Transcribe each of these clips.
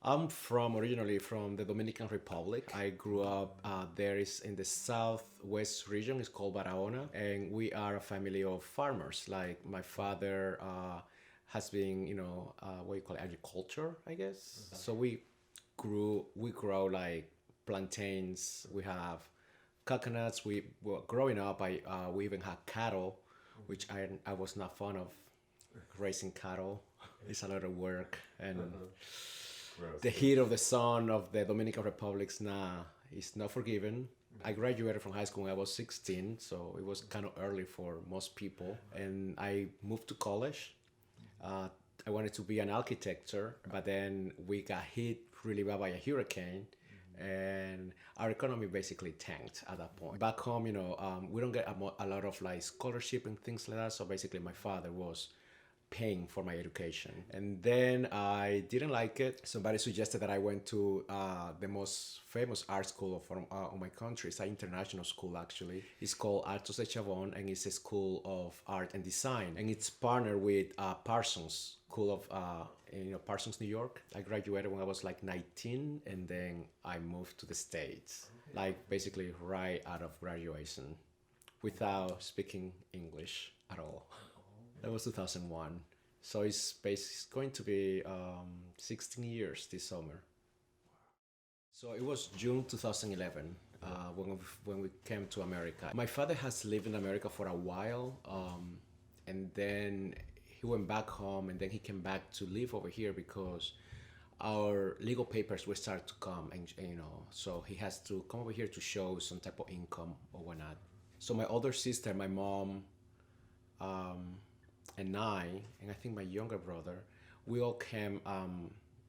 I'm originally from the Dominican Republic. I grew up there is in the southwest region. It's called Barahona, and we are a family of farmers. Like my father has been, what you call it, agriculture, I guess. So we grow like plantains. We have coconuts. Well, growing up, we even had cattle, which I was not fond of raising cattle. It's a lot of work and Gross. the heat of the sun of the Dominican Republic's is not forgiven. I graduated from high school when I was 16, so it was kind of early for most people. And I moved to college. Uh, I wanted to be an architect, but then we got hit really bad by a hurricane, and our economy basically tanked at that point. Back home, we don't get a lot of like scholarship and things like that. So basically, my father was paying for my education. And then I didn't like it. Somebody suggested that I went to the most famous art school from on my country. It's an international school actually. It's called Altos de Chavon, and it's a school of art and design. And it's partnered with Parsons School of Parsons, New York. I graduated when I was like 19, and then I moved to the States, like basically right out of graduation, without speaking English at all. That was 2001. So it's going to be 16 years this summer. So it was June 2011 when we came to America. My father has lived in America for a while, and then he went back home, and then he came back to live over here because our legal papers will start to come, and so he has to come over here to show some type of income or whatnot. So my older sister, my mom, and I think my younger brother, we all came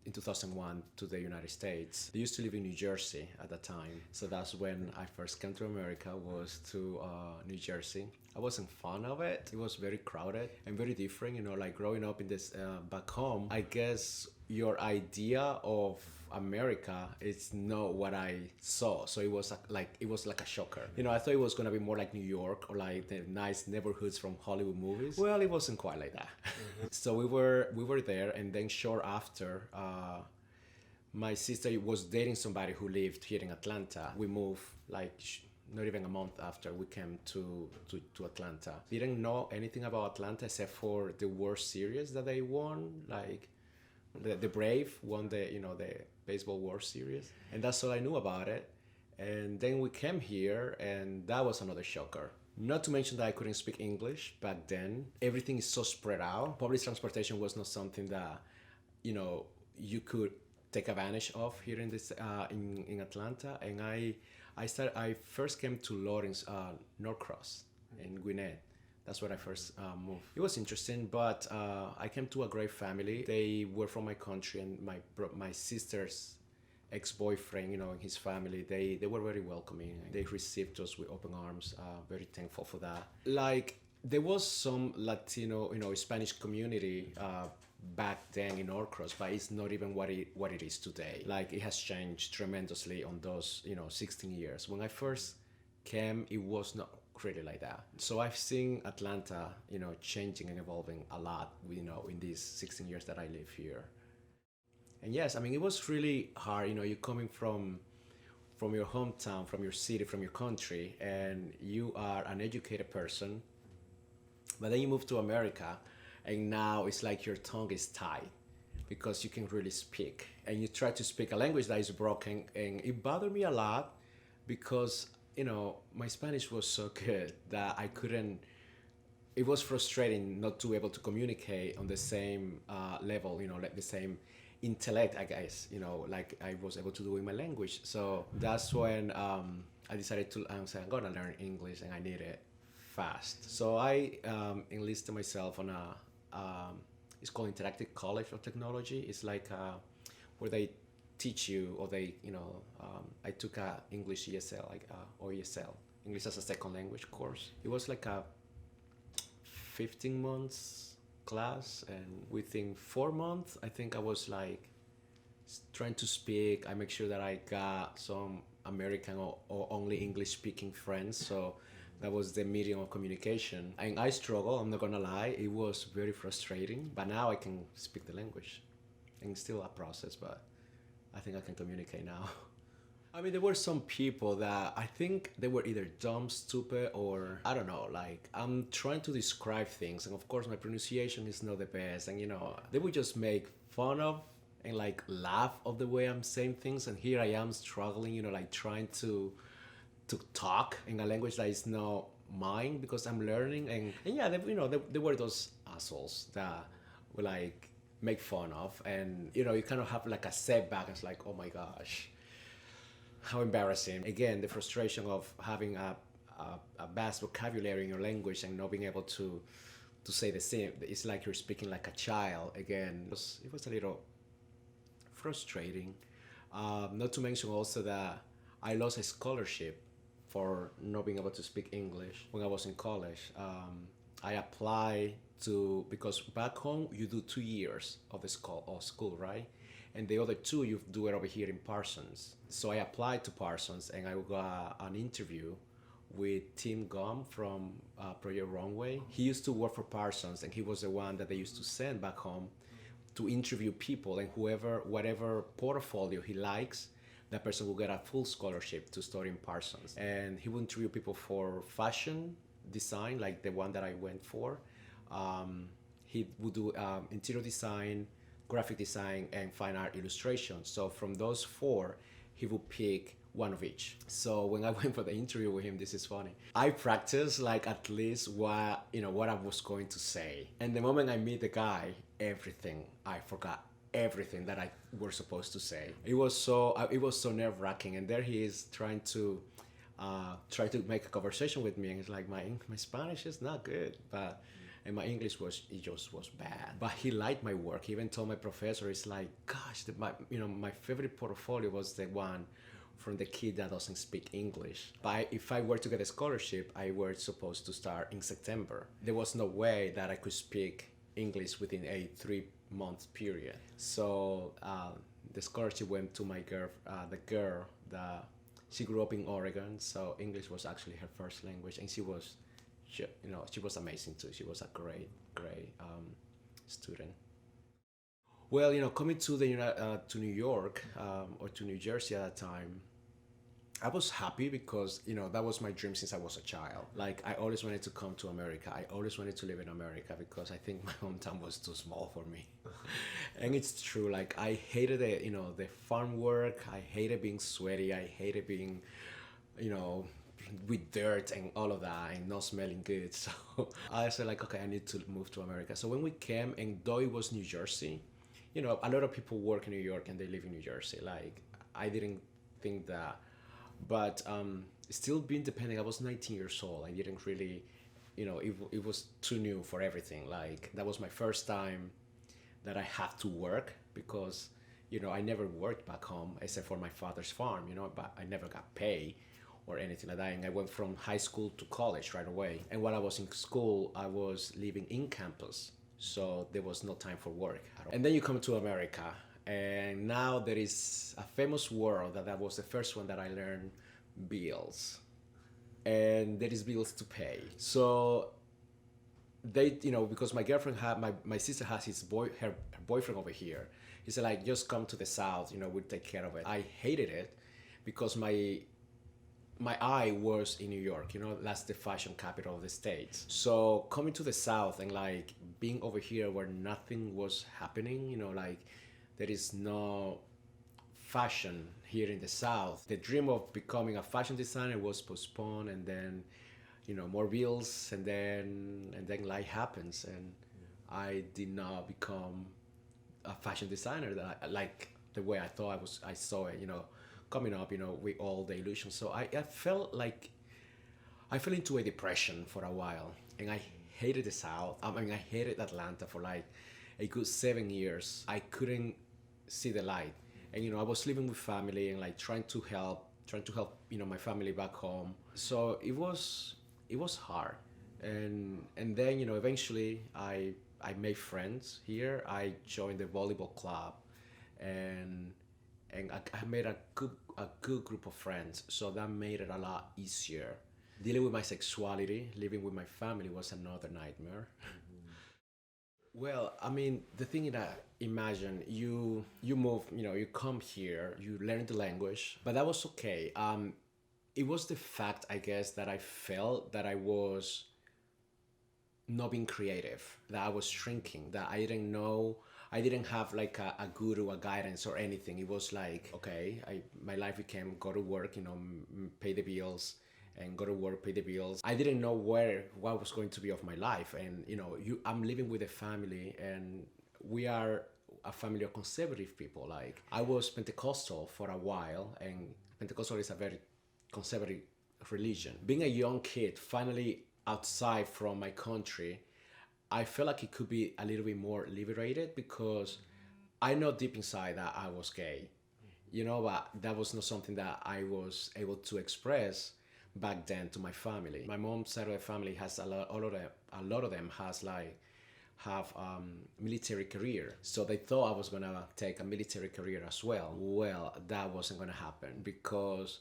in 2001 to the United States. They used to live in New Jersey at the time. So that's when I first came to America, was to New Jersey. I wasn't fond of it. It was very crowded and very different, like growing up in this back home. I guess your idea of America is not what I saw. So it was like a shocker. I thought it was gonna be more like New York or like the nice neighborhoods from Hollywood movies. Well, it wasn't quite like that. So we were there, and then short after, my sister was dating somebody who lived here in Atlanta. We moved like not even a month after we came to Atlanta. Didn't know anything about Atlanta except for the World Series that they won. Like the Brave won the baseball World Series, and that's all I knew about it. And then we came here, and that was another shocker. Not to mention that I couldn't speak English back then. Everything is so spread out. Public transportation was not something that you could take advantage of here in this in Atlanta. And I first came to Lawrence, Norcross in Gwinnett. That's where I first moved. It was interesting, but I came to a great family. They were from my country, and my sister's ex-boyfriend, and his family, they were very welcoming. They received us with open arms. Very thankful for that. Like there was some Latino, Spanish community back then in Norcross, but it's not even what it is today. Like it has changed tremendously on those 16 years. When I first came, it was not really like that. So I've seen Atlanta, changing and evolving a lot, in these 16 years that I live here. And yes, I mean, it was really hard, you're coming from your hometown, from your city, from your country, and you are an educated person, but then you move to America, and now it's like your tongue is tied because you can really speak, and you try to speak a language that is broken, and it bothered me a lot because my Spanish was so good that I couldn't. It was frustrating not to be able to communicate on the same level, like the same intellect, I guess, like I was able to do in my language. So that's when I decided to say I'm gonna learn English, and I need it fast. So I enlisted myself on it's called Interactive College of Technology. It's like where they teach you, or I took a English ESL, or ESL, English as a second language course. It was like a 15 months class, and within 4 months, I think I was like trying to speak. I make sure that I got some American or only English speaking friends. So that was the medium of communication. And I struggle, I'm not gonna lie. It was very frustrating, but now I can speak the language. And it's still a process, but I think I can communicate now. I mean, there were some people that I think they were either dumb, stupid, or I don't know. Like, I'm trying to describe things, and of course, my pronunciation is not the best. And they would just make fun of and like laugh of the way I'm saying things. And here I am struggling, like trying to talk in a language that is not mine because I'm learning. And yeah, there were those assholes that were like make fun of, and you kind of have like a setback. It's like, oh my gosh, how embarrassing. Again, the frustration of having a vast vocabulary in your language and not being able to say the same. It's like you're speaking like a child again. It was a little frustrating. Not to mention also that I lost a scholarship for not being able to speak English when I was in college. I applied because back home you do 2 years of the school, right? And the other two you do it over here in Parsons. So I applied to Parsons and I got an interview with Tim Gum from Project Runway. He used to work for Parsons and he was the one that they used to send back home to interview people, and whatever portfolio he likes, that person will get a full scholarship to study in Parsons. And he would interview people for fashion design, like the one that I went for. He would do interior design, graphic design, and fine art illustration. So from those four, he would pick one of each. So when I went for the interview with him, this is funny. I practiced like at least what I was going to say. And the moment I meet the guy, I forgot everything that I were supposed to say. It was so nerve-wracking. And there he is trying to make a conversation with me, and it's like my Spanish is not good, and my English was bad. But he liked my work. He even told my professor, it's like, gosh, my favorite portfolio was the one from the kid that doesn't speak English. But if I were to get a scholarship, I were supposed to start in September. There was no way that I could speak English within a 3-month period. So the scholarship went to my girl, the girl that she grew up in Oregon, so English was actually her first language, and she was amazing too. She was a great student. Well, coming to to New York or to New Jersey at that time, I was happy because that was my dream since I was a child. Like, I always wanted to come to America. I always wanted to live in America because I think my hometown was too small for me. And it's true. Like, I hated the farm work. I hated being sweaty. I hated being with dirt and all of that and not smelling good. So I said, like, okay, I need to move to America. So when we came, and though it was New Jersey, a lot of people work in New York and they live in New Jersey. Like, I didn't think that. But still being independent, I was 19 years old. I didn't really, it was too new for everything. Like, that was my first time that I had to work because, I never worked back home except for my father's farm, but I never got paid or anything like that. And I went from high school to college right away. And while I was in school, I was living in campus. So there was no time for work at all. And then you come to America. And now there is a famous word that was the first one that I learned, bills. And there is bills to pay. So they, because my girlfriend my sister has her boyfriend over here. He said, like, just come to the South, we'll take care of it. I hated it because my eye was in New York, that's the fashion capital of the States. So coming to the South and like being over here where nothing was happening, like, there is no fashion here in the South. The dream of becoming a fashion designer was postponed, and then, more bills, and then life happens, and I did not become a fashion designer like the way I thought I saw it, coming up, with all the illusions. So I felt like I fell into a depression for a while, and I hated the South. I mean, I hated Atlanta for like a good 7 years. I couldn't see the light, and I was living with family and like trying to help my family back home. So it was hard, and then eventually I made friends here. I joined the volleyball club, and I made a good group of friends. So that made it a lot easier. Dealing with my sexuality, living with my family was another nightmare. Well, I mean, the thing is that imagine you move, you come here, you learn the language, but that was okay. It was the fact, I guess, that I felt that I was not being creative, that I was shrinking, that I didn't know, I didn't have like a guru, a guidance or anything. It was like, okay, my life became go to work, pay the bills and go to work, pay the bills. I didn't know what was going to be of my life. And, I'm living with a family and we are a family of conservative people. Like I was Pentecostal for a while, and Pentecostal is a very conservative religion. Being a young kid, finally outside from my country, I felt like it could be a little bit more liberated because I know deep inside that I was gay, but that was not something that I was able to express back then to my family. My mom's side of the family has a lot of them has like have military career, so they thought I was gonna take a military career as well. Well, that wasn't gonna happen because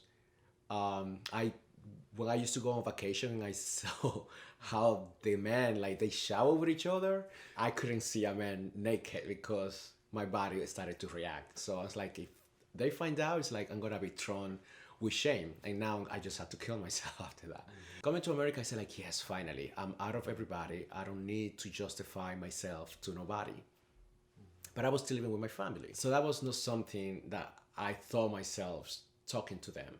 I when I used to go on vacation and I saw how the men like they shower with each other, I couldn't see a man naked because my body started to react. So I was like, if they find out, it's like I'm gonna be thrown with shame. And now I just had to kill myself after that. Coming to America, I said like, yes, finally, I'm out of everybody. I don't need to justify myself to nobody. But I was still living with my family. So that was not something that I thought myself talking to them.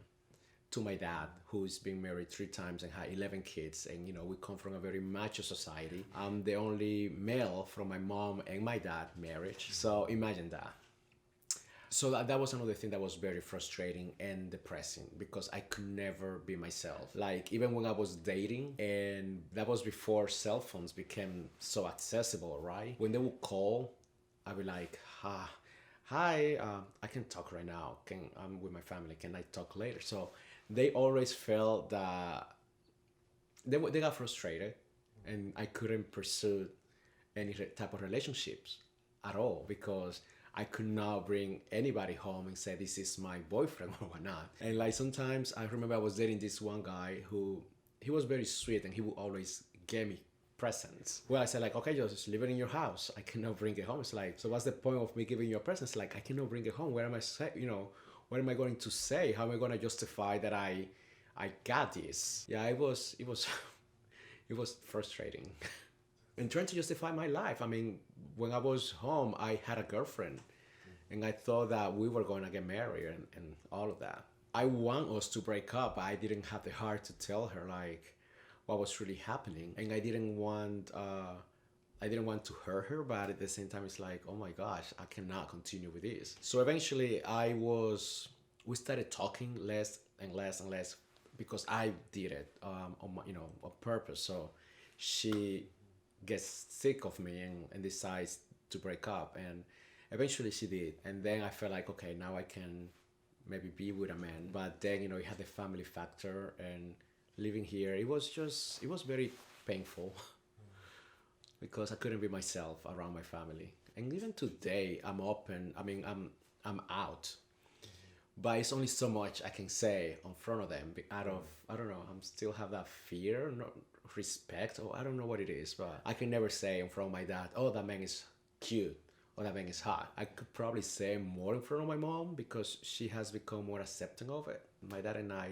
To my dad, who's been married 3 times and had 11 kids, and we come from a very macho society. I'm the only male from my mom and my dad marriage, so imagine that. So that was another thing that was very frustrating and depressing because I could never be myself. Like even when I was dating, and that was before cell phones became so accessible, right? When they would call, I'd be like, hi, I can talk right now. I'm with my family. Can I talk later? So they always felt that they got frustrated and I couldn't pursue any type of relationships at all because I could not bring anybody home and say this is my boyfriend or whatnot. And like sometimes I remember I was dating this one guy who he was very sweet and he would always give me presents. Well, I said like, okay, just leave it in your house. I cannot bring it home. It's like, so what's the point of me giving you a present? It's like, I cannot bring it home. Where am I say, what am I going to say? How am I going to justify that I got this? Yeah, it was it was frustrating. And trying to justify my life. I mean, when I was home, I had a girlfriend and I thought that we were going to get married and all of that. I want us to break up, but I didn't have the heart to tell her like what was really happening. And I didn't want to hurt her, but at the same time, it's like, oh my gosh, I cannot continue with this. So eventually we started talking less and less and less because I did it on purpose. So she gets sick of me and decides to break up, and eventually she did. And then I felt like, okay, now I can maybe be with a man. But then, it had the family factor, and living here, it was very painful because I couldn't be myself around my family. And even today, I'm open. I mean, I'm out, but it's only so much I can say in front of them. Out of I don't know, I'm still have that fear, not respect, or I don't know what it is, but I can never say in front of my dad, "Oh, that man is cute," or "That man is hot." I could probably say more in front of my mom because she has become more accepting of it. My dad and I,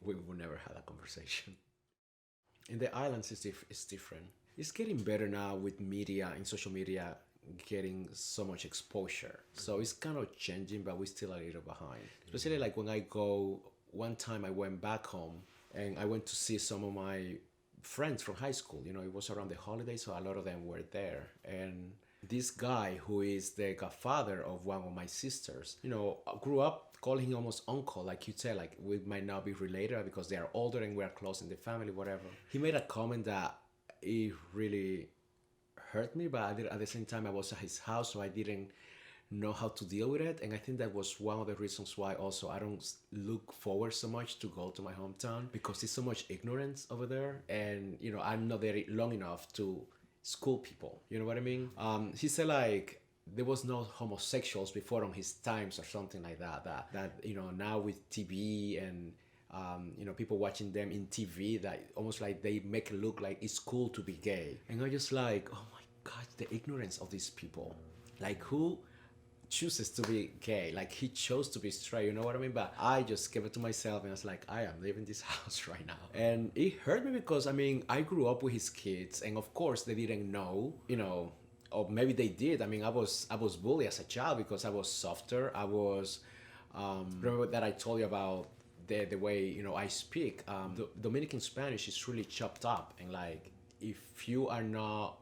we will never have that conversation. In the islands, it's different. It's getting better now with media and social media getting so much exposure. So it's kind of changing, but we're still a little behind. Especially like when I go, one time I went back home and I went to see some of my friends from high school. It was around the holidays, so a lot of them were there. And this guy who is the godfather of one of my sisters, I grew up calling him almost uncle, like you said, like we might not be related because they are older and we are close in the family, whatever. He made a comment that it really hurt me, but at the same time I was at his house, so I didn't know how to deal with it. And I think that was one of the reasons why also I don't look forward so much to go to my hometown, because there's so much ignorance over there, and I'm not there long enough to school people, you know what I mean? He said like there was no homosexuals before on his times or something like that now with TV and people watching them in TV, that almost like they make it look like it's cool to be gay. And I'm just like, oh my gosh, the ignorance of these people. Like, who chooses to be gay? Like, he chose to be straight, you know what I mean? But I just gave it to myself and I was like, I am leaving this house right now. And it hurt me because, I mean, I grew up with his kids, and of course they didn't know, you know, or maybe they did. I mean, I was bullied as a child because I was softer. I was, remember that I told you about the way, you know, I speak. The Dominican Spanish is really chopped up, and like, if you are not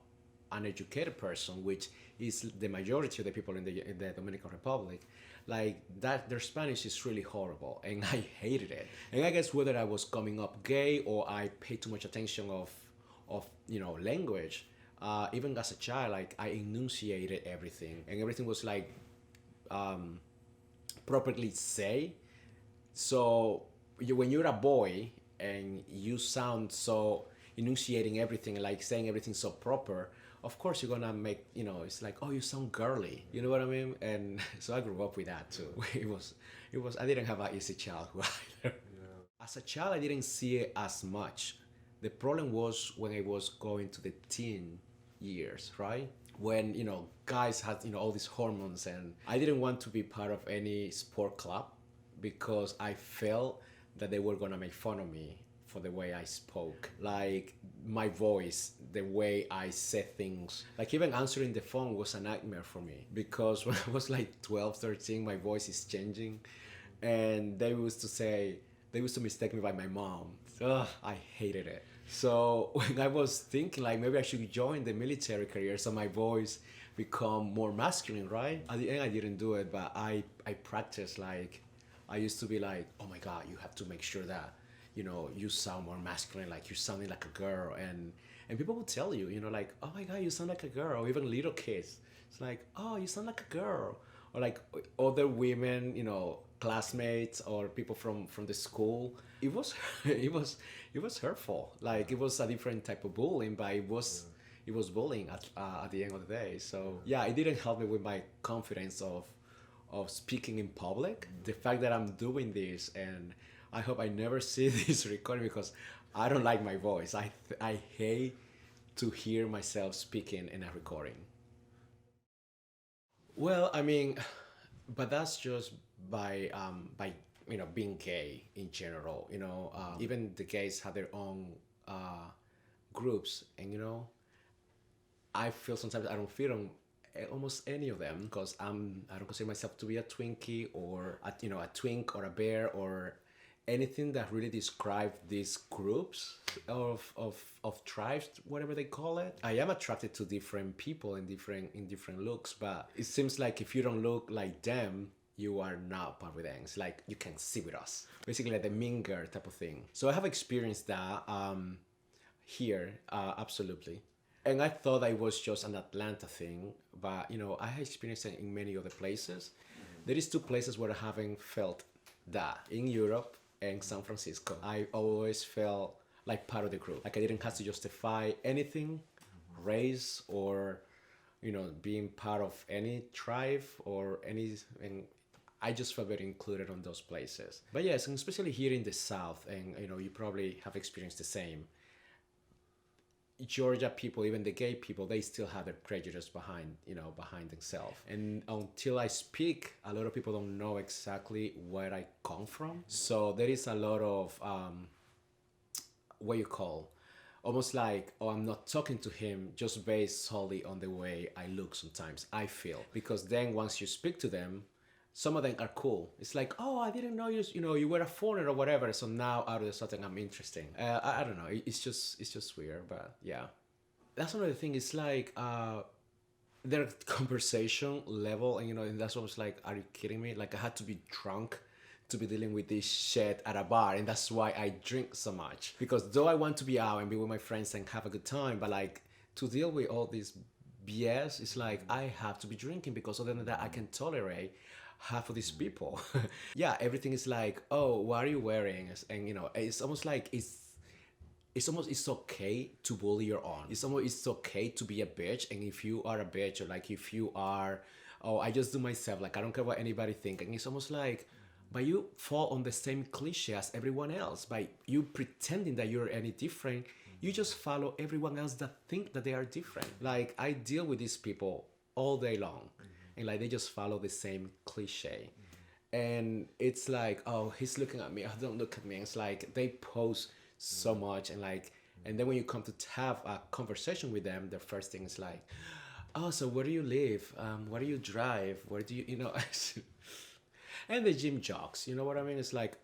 an educated person, which is the majority of the people in the Dominican Republic, like that, their Spanish is really horrible, and I hated it. And I guess whether I was coming up gay or I paid too much attention of you know, language, even as a child, like I enunciated everything, and everything was like properly say. So when you're a boy and you sound so enunciating everything, like saying everything so proper, of course you're gonna make, you know, it's like, oh, you sound girly, you know what I mean? And so I grew up with that too. It was I didn't have an easy childhood either. Yeah. As a child, I didn't see it as much. The problem was when I was going to the teen years, right? When, you know, guys had, you know, all these hormones, and I didn't want to be part of any sport club because I felt that they were gonna make fun of me for the way I spoke, like my voice, the way I said things. Like even answering the phone was a nightmare for me because when I was like 12, 13, my voice is changing, and they used to mistake me by my mom. Ugh, I hated it. So when I was thinking like maybe I should join the military career so my voice become more masculine, right? At the end I didn't do it, but I practiced. Like I used to be like, oh my God, you have to make sure that, you know, you sound more masculine, like you're sounding like a girl. And people will tell you, you know, like, oh my God, you sound like a girl. Or even little kids, it's like, oh, you sound like a girl. Or like other women, you know, classmates or people from the school. It was it was hurtful. Like it was a different type of bullying, but it was bullying at the end of the day. So yeah, it didn't help me with my confidence of speaking in public. The fact that I'm doing this, and I hope I never see this recording because I don't like my voice. I hate to hear myself speaking in a recording. Well, I mean, but that's just by you know, being gay in general. You know, even the gays have their own groups, and you know, I feel sometimes I don't fit on almost any of them because I don't consider myself to be a Twinkie or a, you know, a twink or a bear or anything that really describe these groups of tribes, whatever they call it. I am attracted to different people in different looks, but it seems like if you don't look like them, you are not part with them. It's like you can sit with us, basically like the mean girl type of thing. So I have experienced that here, absolutely. And I thought it was just an Atlanta thing, but you know, I have experienced it in many other places. There is two places where I haven't felt that, in Europe and San Francisco. I always felt like part of the group. Like I didn't have to justify anything, race, or you know, being part of any tribe or any. And I just felt very included on those places. But yes, and especially here in the South, and you know, you probably have experienced the same. Georgia people, even the gay people, they still have their prejudice behind, you know, behind themselves. And until I speak, a lot of people don't know exactly where I come from. So there is a lot of what you call, almost like, oh, I'm not talking to him just based solely on the way I look sometimes, I feel. Because then once you speak to them, some of them are cool. It's like, oh, I didn't know you know, you were a foreigner or whatever. So now out of the sudden I'm interesting. I don't know. It's just weird, but yeah. That's another thing. It's like their conversation level, and you know, and that's almost like, are you kidding me? Like I had to be drunk to be dealing with this shit at a bar, and that's why I drink so much. Because though I want to be out and be with my friends and have a good time, but like to deal with all this BS, it's like I have to be drinking because other than that I can tolerate half of these people. Yeah, everything is like, oh, what are you wearing? And you know, it's almost like it's okay to bully your own. It's okay to be a bitch. And if you are a bitch, or like if you are, oh, I just do myself, like I don't care what anybody think. And it's almost like, but you fall on the same cliche as everyone else by you pretending that you're any different. you just follow everyone else that think that they are different. Like I deal with these people all day long, and like they just follow the same cliche. And it's like, oh, he's looking at me, oh, don't look at me. It's like they pose so much, and like, and then when you come to have a conversation with them, the first thing is like, oh, so where do you live? Where do you drive? Where do you, you know? And the gym jocks, you know what I mean? It's like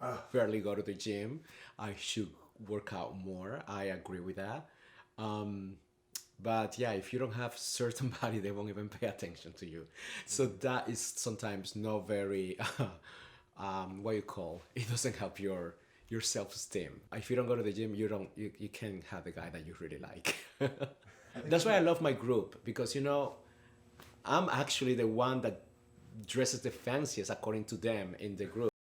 I barely go to the gym. I should work out more. I agree with that. But yeah, if you don't have certain body, they won't even pay attention to you. So that is sometimes not very, what you call, it doesn't help your self-esteem. If you don't go to the gym, you can't have the guy that you really like. That's why I love my group, because you know, I'm actually the one that dresses the fanciest according to them in the group.